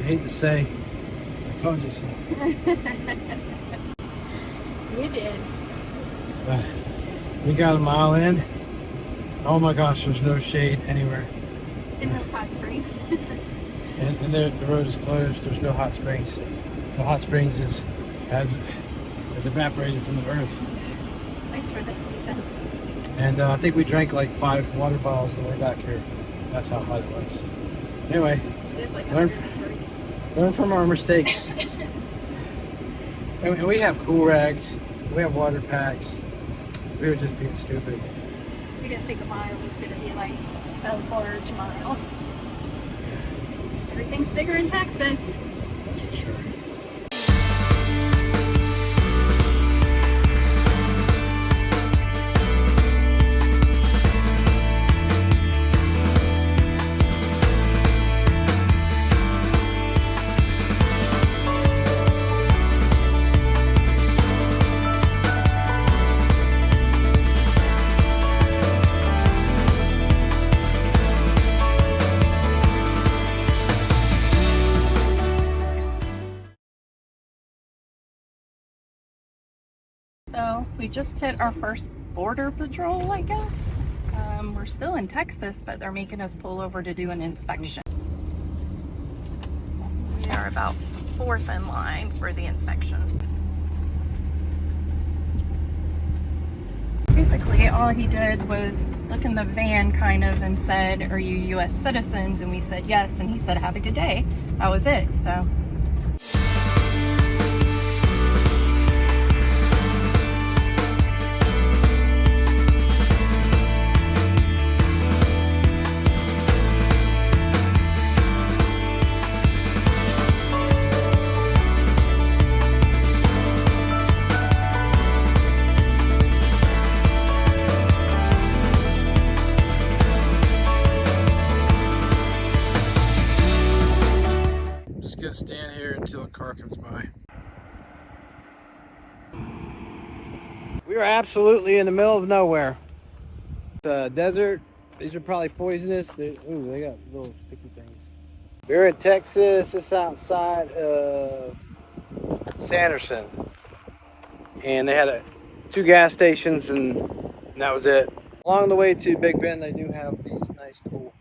hate to say, I told you so. You did. But we got a mile in. Oh my gosh, there's no shade anywhere. In the hot springs. And the road is closed. There's no hot springs. So hot springs has evaporated from the earth. Thanks for this season. And I think we drank like 5 water bottles on the way back here. That's how hot it was. Anyway, Like learn from our mistakes. And we have cool rags. We have water packs. We were just being stupid. We didn't think a mile was going to be like a large mile. Everything's bigger in Texas. That's for sure. So we just hit our first border patrol, I guess. We're still in Texas, but they're making us pull over to do an inspection. We are about 4th in line for the inspection. Basically, all he did was look in the van kind of and said, "Are you U.S. citizens?" And we said yes, and he said, "Have a good day." That was it. So. Gonna stand here until a car comes by. We are absolutely in the middle of nowhere. The desert. These are probably poisonous. Ooh, they got little sticky things. We're in Texas, just outside of Sanderson, and they had 2 gas stations, and that was it. Along the way to Big Bend, they do have these nice, cool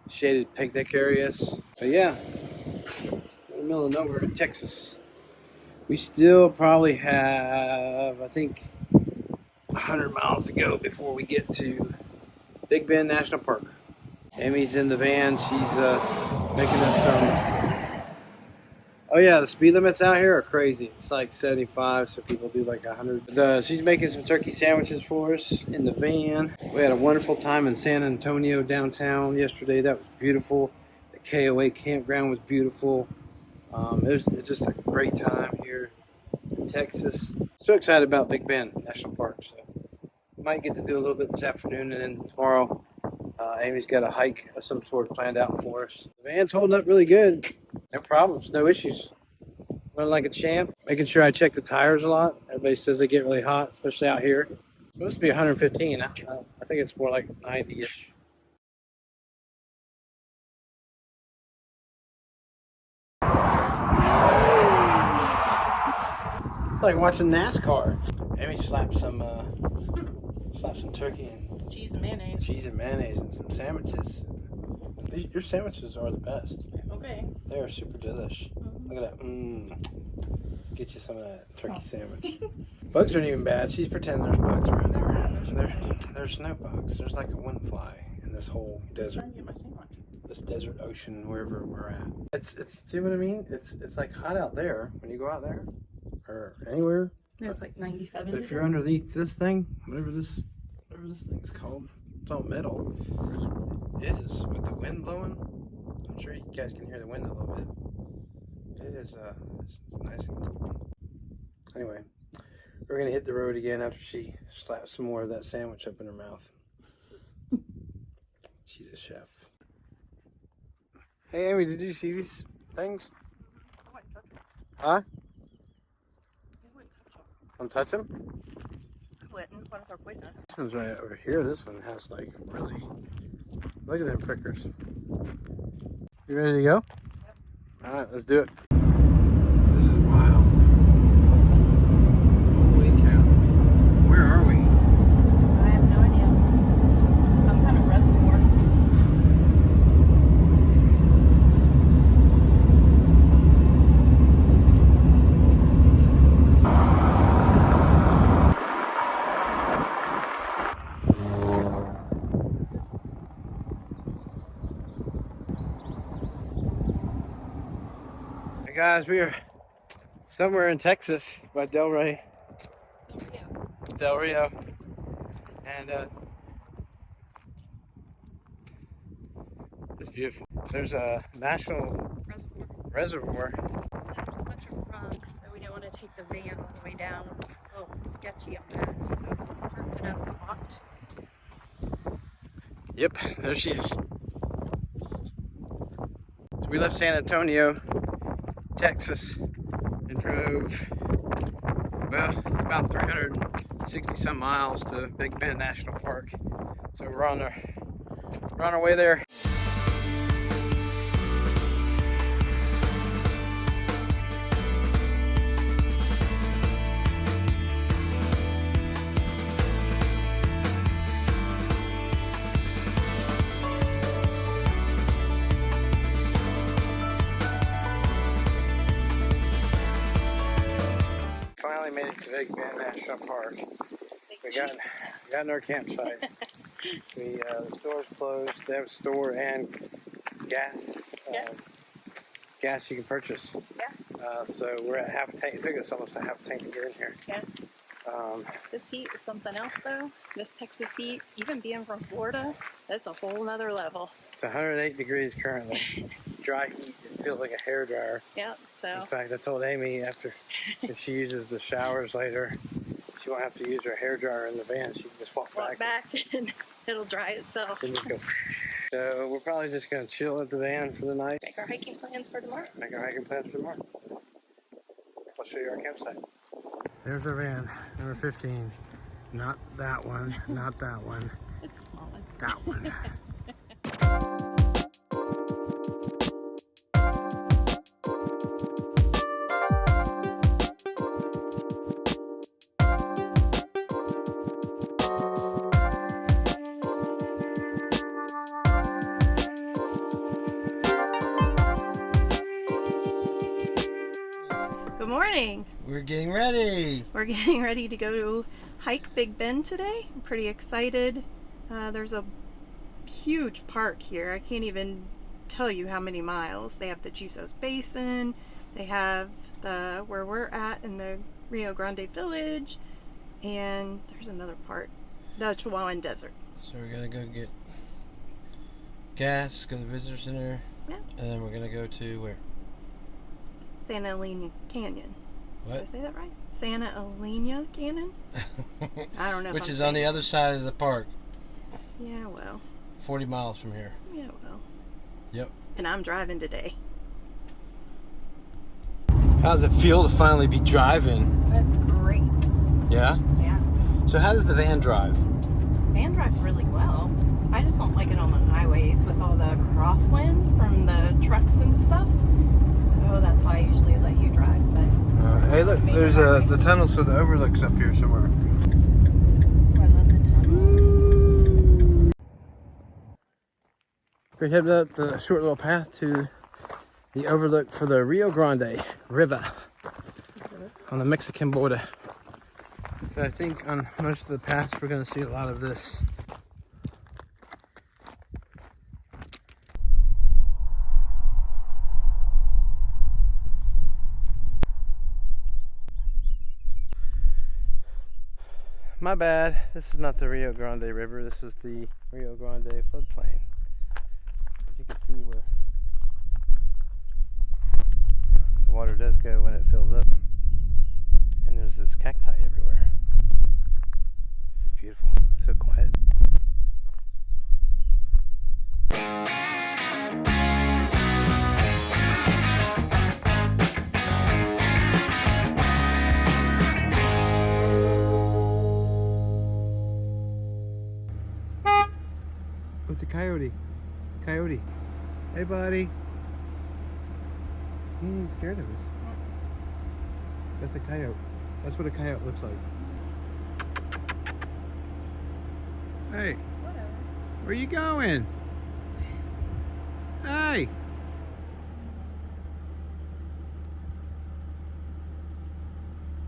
shaded picnic areas. But yeah. In the middle of nowhere in Texas. We still probably have, I think, 100 miles to go before we get to Big Bend National Park. Amy's in the van. She's making us some. Oh yeah, the speed limits out here are crazy. It's like 75, so people do like 100. But, she's making some turkey sandwiches for us in the van. We had a wonderful time in San Antonio downtown yesterday. That was beautiful. The KOA campground was beautiful. It's just a great time here in Texas. So excited about Big Bend National Park. So might get to do a little bit this afternoon, and then tomorrow Amy's got a hike of some sort planned out for us. The van's holding up really good. No problems, no issues. Running like a champ. Making sure I check the tires a lot. Everybody says they get really hot, especially out here. It's supposed to be 115. I think it's more like 90-ish. It's like watching NASCAR. Amy slapped some turkey and Cheese and mayonnaise. And some sandwiches. Your sandwiches are the best. Okay. They are super delish. Look at that. Get you some of that turkey sandwich. Bugs aren't even bad. She's pretending there's bugs around there. There's no bugs. There's like a one fly in this whole desert. This desert ocean, wherever we're at. It's see what I mean? It's like hot out there when you go out there. Or anywhere. Yeah, it's like 97. But if you're underneath this thing, whatever this thing's called, it's all metal. It is with the wind blowing. I'm sure you guys can hear the wind a little bit. It is it's nice and cool. Anyway, we're gonna hit the road again after she slaps some more of that sandwich up in her mouth. She's a chef. Hey Amy, did you see these things? Huh? Want to touch them? What if they're poisonous? This one's right over here. This one has like really. Look at them prickers. You ready to go? Yep. All right, let's do it. This is wild. Holy cow. Where are we? I have no idea. Some kind of reservoir. Hey guys, we are somewhere in Texas by Del Rio. And it's beautiful. There's a national reservoir. There's a bunch of rocks, so we don't want to take the van all the way down. Oh, sketchy on that, so we parked it up and walked. Yep, there she is. So we left San Antonio, Texas, and drove, well, about 360 some miles to Big Bend National Park. So we're on our way there. Finally made it to Big Bend National Park. We got in our campsite. The store's closed. They have a store and gas. Gas you can purchase. Yeah. So we're at half a tank. It took us almost a half a tank to get in here. Yeah. This heat is something else though. This Texas heat, even being from Florida, that's a whole nother level. It's 108 degrees currently. Dry heat. It feels like a hairdryer. Yeah, so. In fact, I told Amy after if she uses the showers later, she won't have to use her hairdryer in the van. She can just walk back and it'll dry itself. and just go. So we're probably just going to chill at the van for the night. Make our hiking plans for tomorrow. I'll show you our campsite. There's our van, number 15. Not that one, not that one. It's the small one. That one. Good morning. We're getting ready. We're getting ready to go to hike Big Bend today. I'm pretty excited. There's a huge park here. I can't even tell you how many miles. They have the Chisos Basin. They have the where we're at in the Rio Grande Village, and there's another part, the Chihuahuan Desert. So we're gonna go get gas, go to the visitor center, Yeah. and then we're gonna go to where? Santa Elena Canyon. What? Did I say that right? Santa Elena Canyon? I don't know. Which is on the other side of the park. Yeah, well. 40 miles from here. Yeah, well. Yep. And I'm driving today. How does it feel to finally be driving? That's great. Yeah? Yeah. So how does the van drive? Van drives really well. I just don't like it on the highways with all the crosswinds from the trucks and stuff. So that's why I usually let you drive. But Hey, look, there's the tunnel, so the overlook's up here somewhere. I love the tunnels. We're heading up the short little path to the overlook for the Rio Grande River on the Mexican border. So I think on most of the paths we're going to see a lot of this. My bad, this is not the Rio Grande River, this is the Rio Grande floodplain. As you can see where the water does go when it fills up. And there's this cacti everywhere. This is beautiful, so quiet. What's a coyote? Coyote. Hey, buddy. He ain't scared of us. That's a coyote. That's what a coyote looks like. Hey, where you going? Hey!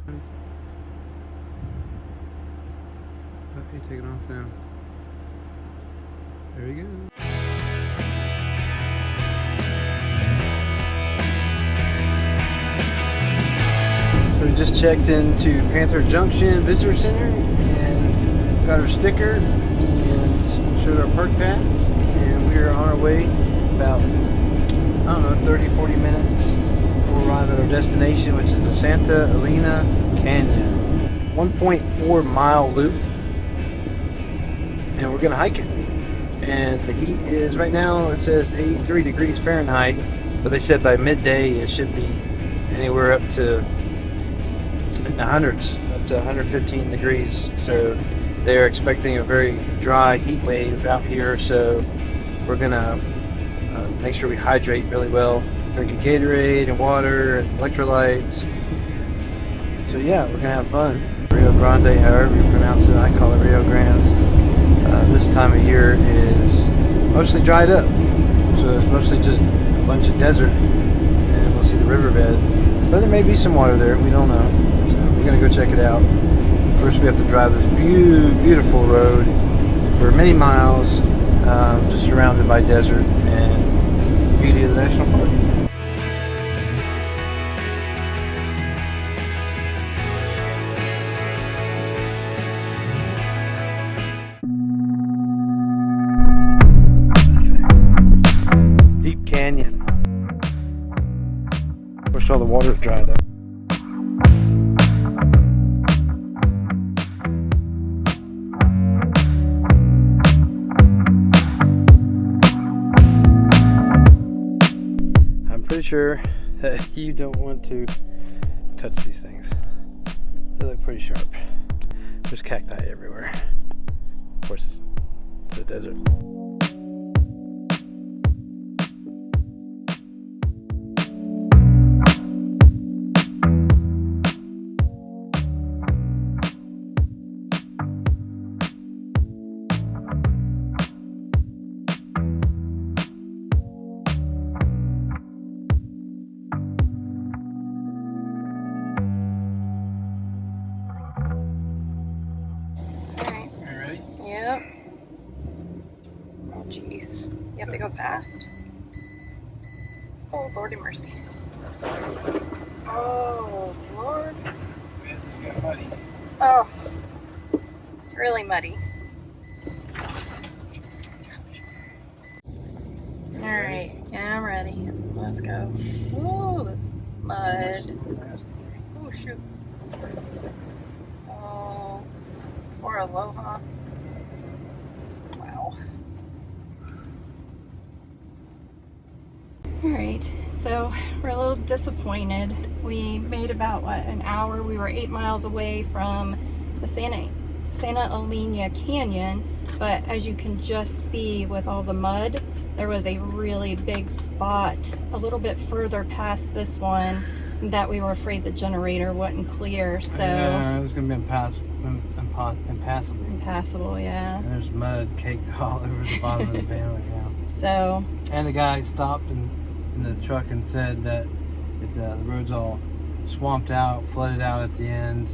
Oh, he's taking off now. There he goes. So we just checked into Panther Junction Visitor Center and got our sticker and showed our park pass, and we are on our way about, I don't know, 30-40 minutes. We'll arrive at our destination, which is the Santa Elena Canyon. 1.4 mile loop, and we're gonna hike it. And the heat is, right now it says 83 degrees Fahrenheit, but they said by midday it should be anywhere up to in the hundreds, up to 115 degrees. So they're expecting a very dry heat wave out here, so we're gonna make sure we hydrate really well, drinking Gatorade and water and electrolytes. So yeah, we're gonna have fun. Rio Grande, however you pronounce it, I call it Rio Grande. This time of year is mostly dried up, so it's mostly just a bunch of desert, and we'll see the riverbed, but there may be some water there, we don't know. So we're gonna go check it out. First we have to drive this beautiful road for many miles, just surrounded by desert and beauty of the national park. Deep canyon. Wish all the water's dried up. Pretty sure that you don't want to touch these things. They look pretty sharp. There's cacti everywhere. Of course, it's a desert. Yep. Oh, jeez. You have to go fast. Oh, Lordy mercy. Oh, Lord. Man, this got muddy. Oh, really muddy. Alright, yeah, I'm ready. Let's go. Oh, this mud. Oh, shoot. Oh, poor Aloha. Wow. Alright, so we're a little disappointed. We made about, what, an hour? We were 8 miles away from the Santa Elena Canyon, but as you can just see with all the mud, there was a really big spot a little bit further past this one that we were afraid the generator wouldn't clear, so... Yeah, it was going to be impassable. Impassable, yeah. And there's mud caked all over the bottom of the van right now. So... And the guy stopped in the truck and said that the road's all swamped out, flooded out at the end.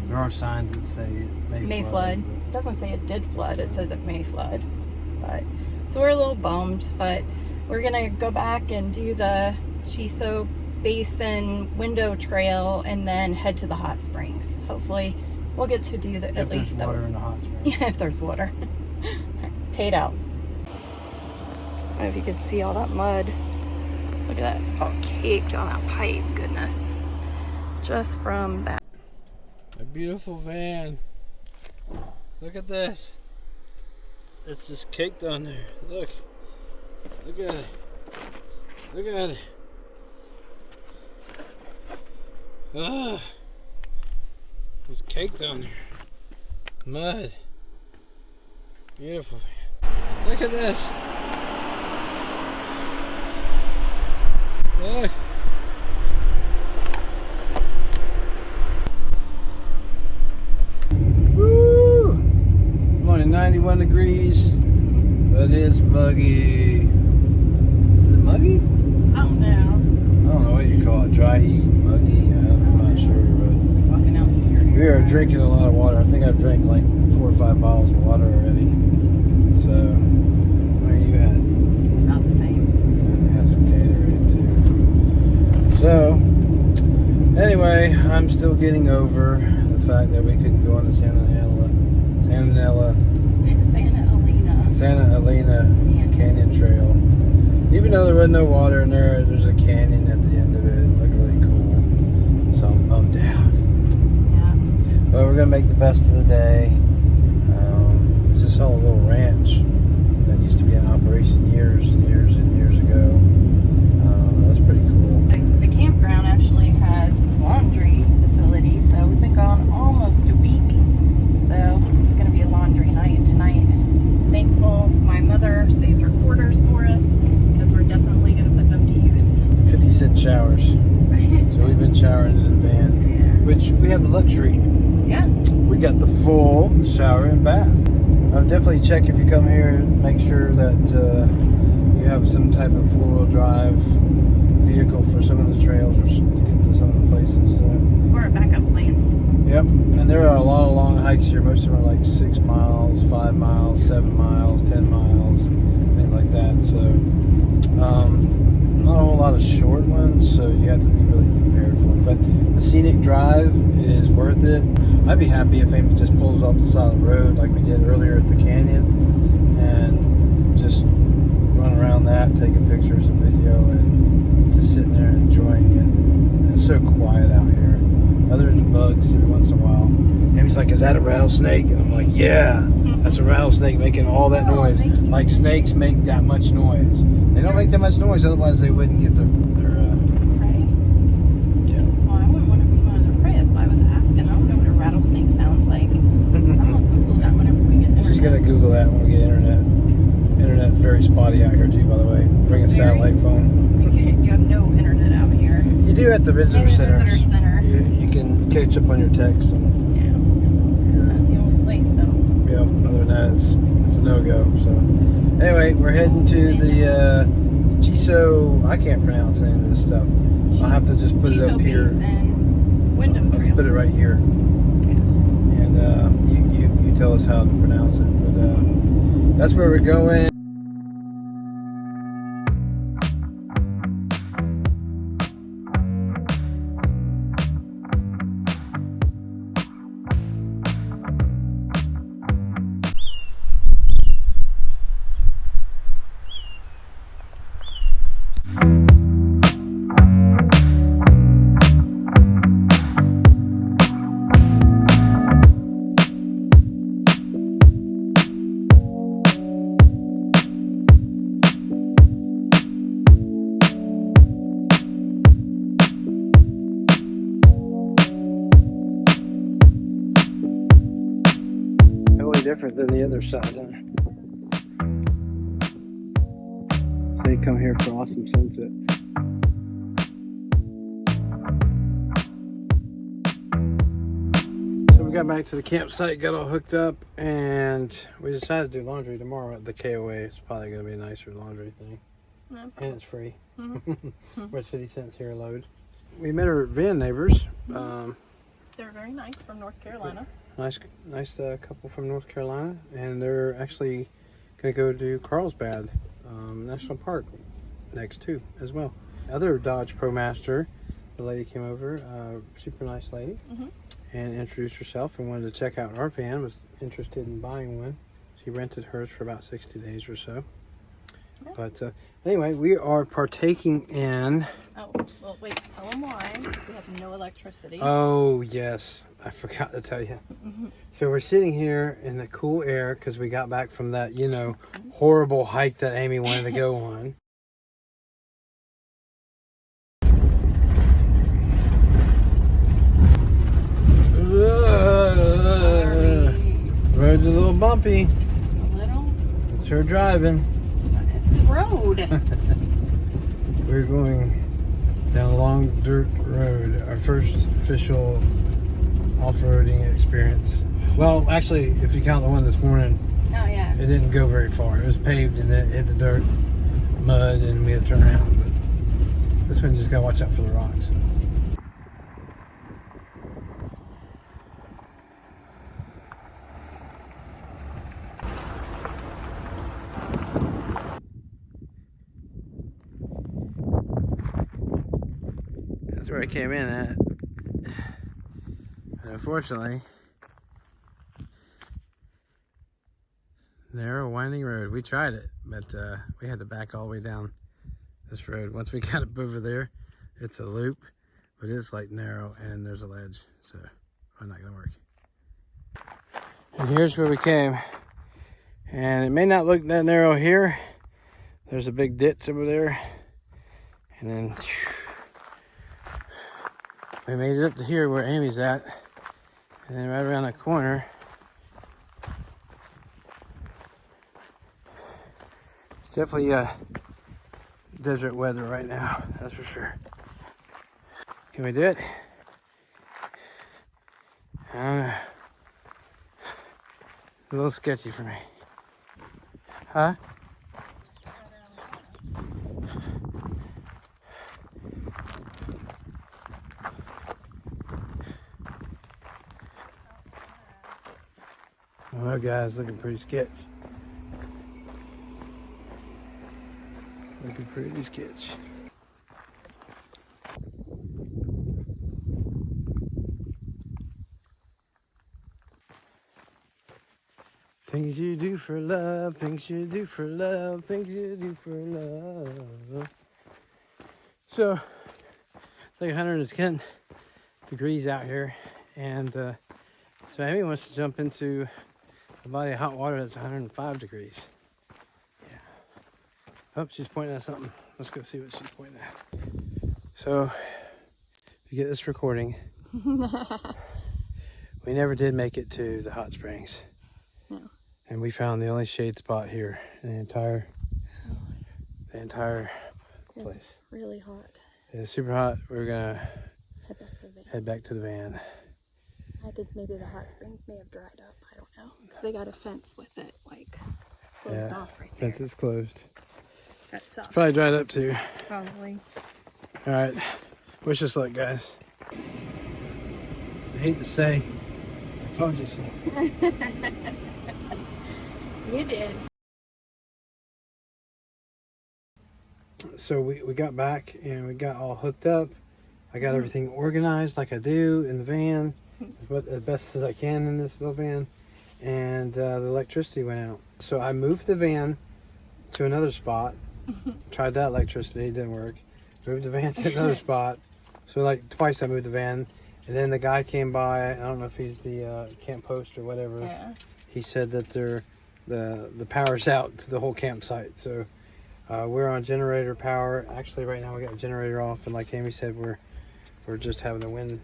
There are signs that say it may flood. It doesn't say it did flood, it says it may flood. But so we're a little bummed, but we're gonna go back and do the Chisos Basin window trail and then head to the hot springs. Hopefully we'll get to do at least those. Water in the hot springs. Yeah, if there's water. Tate out. I don't know if you can see all that mud. Look at that, it's all caked on that pipe, goodness. Just from that. A beautiful van. Look at this. It's just caked on there. Look. Look at it. Look at it. Ah. It's caked on there. Mud. Beautiful van. Look at this. Look. But it is muggy. Is it muggy? I don't know. I don't know what you call it. Dry heat, muggy. I'm not sure. But Walking out to your we are drinking a lot of water. I think I've drank like 4 or 5 bottles of water already. So, where are you at? About the same. And I had some Gatorade too. So, anyway, I'm still getting over the fact that we couldn't go on the Santa Elena Canyon Trail. Even though there was no water in there, there's a canyon at the end of it. It looked really cool. So I'm bummed out. Yeah. But we're going to make the best of the day. We just saw a little ranch that used to be in operation years and years and years ago. That's pretty cool. The campground actually has a laundry facility, so we've been gone almost a week. So it's going to be a laundry night tonight. Thankful my mother saved her quarters for us because we're definitely going to put them to use. 50-cent showers. So we've been showering in the van, which we have the luxury. Yeah. We got the full shower and bath. I'll definitely check if you come here, make sure that you have some type of 4-wheel drive vehicle for some of the trails or to get to some of the places. Or a backup plan. Yep, and there are a lot of long hikes here. Most of them are like 6 miles, 5 miles, 7 miles, 10 miles, things like that. So, not a whole lot of short ones, so you have to be really prepared for it. But the scenic drive is worth it. I'd be happy if Amy just pulls off the side of the road like we did earlier at the canyon and just run around that, taking pictures and video, and just sitting there enjoying it. And it's so quiet out here. Other than the bugs every once in a while. Amy's like, is that a rattlesnake? And I'm like, yeah, that's a rattlesnake making all that noise. Like snakes make that much noise. They don't make that much noise, otherwise they wouldn't get their Prey? Yeah. Well, I wouldn't want to be one of their prey. That's why I was asking. I don't know what a rattlesnake sounds like. I'm going to Google that whenever we get internet. She's going to Google that when we get internet. Internet's very spotty out here too, by the way. Bring a satellite phone. You have no internet out here. You do at the visitor center. Visitor center. You can catch up on your texts. Yeah. That's the only place though. Yep, other than that, it's a no-go. So, anyway, we're heading to the Chiso. I can't pronounce any of this stuff. I'll have to just put it up here. Basin window I'll trail. just put it right here. And you tell us how to pronounce it. But that's where we're going. Different than the other side, huh? They come here for awesome sunset. So we got back to the campsite, got all hooked up, and we decided to do laundry tomorrow at the KOA. It's probably going to be a nicer laundry thing. No. And it's free. Mm-hmm. Where's 50 cents here a load. We met our van neighbors. They're very nice from North Carolina. Nice couple from North Carolina, and they're actually going to go to Carlsbad National Park next too as well. Other Dodge ProMaster, the lady came over, super nice lady, and introduced herself and wanted to check out our van, was interested in buying one. She rented hers for about 60 days or so. Yeah. But anyway, we are partaking in... Oh, well, wait, tell them why. We have no electricity. Oh, yes. I forgot to tell you. So we're sitting here in the cool air because we got back from that, horrible hike that Amy wanted to go on. Road's a little bumpy. A little? It's her driving. It's the road. We're going down a long dirt road. Our first official off-roading experience. Well, actually, if you count the one this morning, Oh yeah. It didn't go very far. It was paved and it hit the dirt, mud, and we had to turn around. But this one just gotta watch out for the rocks. That's where I came in at. And unfortunately, narrow winding road. We tried it, but we had to back all the way down this road. Once we got up over there, it's a loop, but it's like narrow and there's a ledge, so probably not gonna work. And here's where we came. And it may not look that narrow here. There's a big ditch over there. And then we made it up to here where Amy's at. And then right around the corner, it's definitely desert weather right now, that's for sure. Can we do it? I don't know. It's a little sketchy for me. Huh? Well, guys, looking pretty sketch. Looking pretty sketch. Things you do for love, things you do for love, things you do for love. So, it's like 110 degrees out here, and so Amy wants to jump into a body of hot water that's 105 degrees. Yeah. Oh, she's pointing at something. Let's go see what she's pointing at. So, to get this recording, we never did make it to the hot springs. No. And we found the only shade spot here in the entire place. It's really hot. It's super hot. We're gonna Head back to the van. head back to the van. I think maybe the hot springs may have dried up. I don't know. They got a fence with it, like, closed off right there. Fence is closed. That sucks. It's probably dried up too. Probably. All right. Wish us luck, guys. I hate to say, I told you so. You did. So we got back and we got all hooked up. I got everything organized like I do in the van, as best as I can in this little van. And the electricity went out. So I moved the van to another spot. Tried that electricity, it didn't work. Moved the van to another spot. So like twice I moved the van. And then the guy came by, I don't know if he's the camp host or whatever. Yeah. He said that the power's out to the whole campsite. So we're on generator power. Actually right now we got the generator off, and like Amy said, we're just having the wind.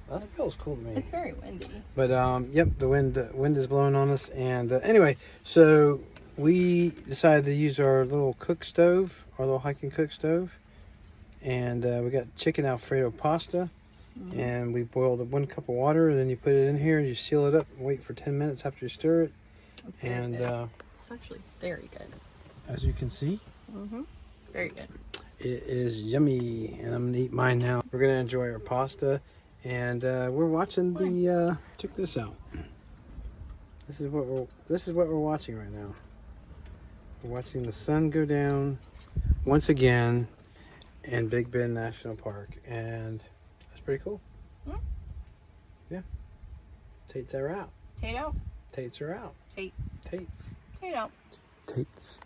That feels cool to me. It's very windy. But yep, the wind is blowing on us. And anyway, so we decided to use our little cook stove, our little hiking cook stove. And we got chicken Alfredo pasta. Mm-hmm. And we boiled 1 cup of water, and then you put it in here and you seal it up and wait for 10 minutes after you stir it. It's very good. It's actually very good. As you can see, very good. it is yummy, and I'm gonna eat mine now. We're gonna enjoy our pasta, and we're watching the check this out. This is what we're watching right now. We're watching the sun go down once again in Big Bend National Park, and that's pretty cool. Yeah. Tates are out. Tate out. Tates are out. Tate. Tates. Tate out. Tates.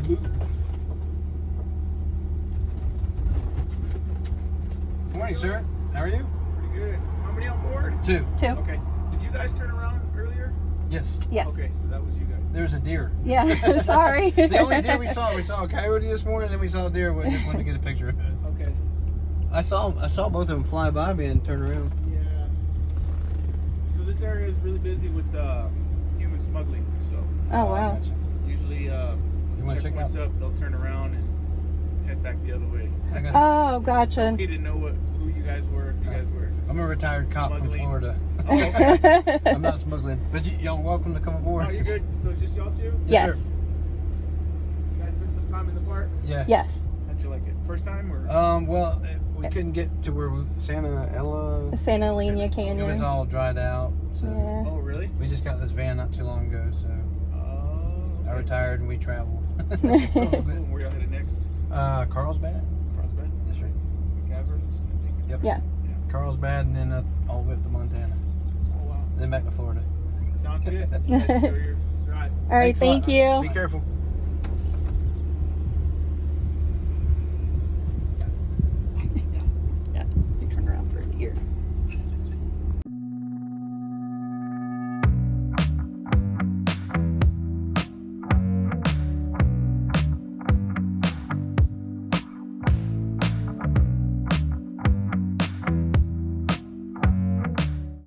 Good morning, sir. How are you? Pretty good. How many on board? 2. 2. Okay. Did you guys turn around earlier? Yes. Yes. Okay, so that was you guys. There's a deer. Yeah, sorry. The only deer we saw a coyote this morning, and then we saw a deer. We just wanted to get a picture of it. Okay. I saw both of them fly by me and turn around. Yeah. So this area is really busy with human smuggling. So Oh, wow. Gotcha. usually wanna check checkpoints up, they'll turn around and head back the other way. I got Oh, gotcha. He didn't know who you guys were, if you guys were. I'm a retired cop from Smuggling. Florida. Oh, okay. I'm not smuggling, but y'all welcome to come aboard. Oh, you're good. So it's just y'all two? Yes. You guys spent some time in the park? Yeah. Yes. How'd you like it? First time or? Well, we couldn't get to where Santa Ella. The Santa Elena It was Canyon. all dried out. So Yeah. Oh, really? we just got this van not too long ago, so Oh. I retired and we traveled. Oh, cool. Where y'all headed next? Carlsbad. Carlsbad? That's right. Caverns, I think. Yep. Yeah. Carlsbad and then up all the way up to Montana. Oh, wow. Then back to Florida. Sounds good. You guys enjoy your drive. All right, Thanks a lot. thank you. Be careful.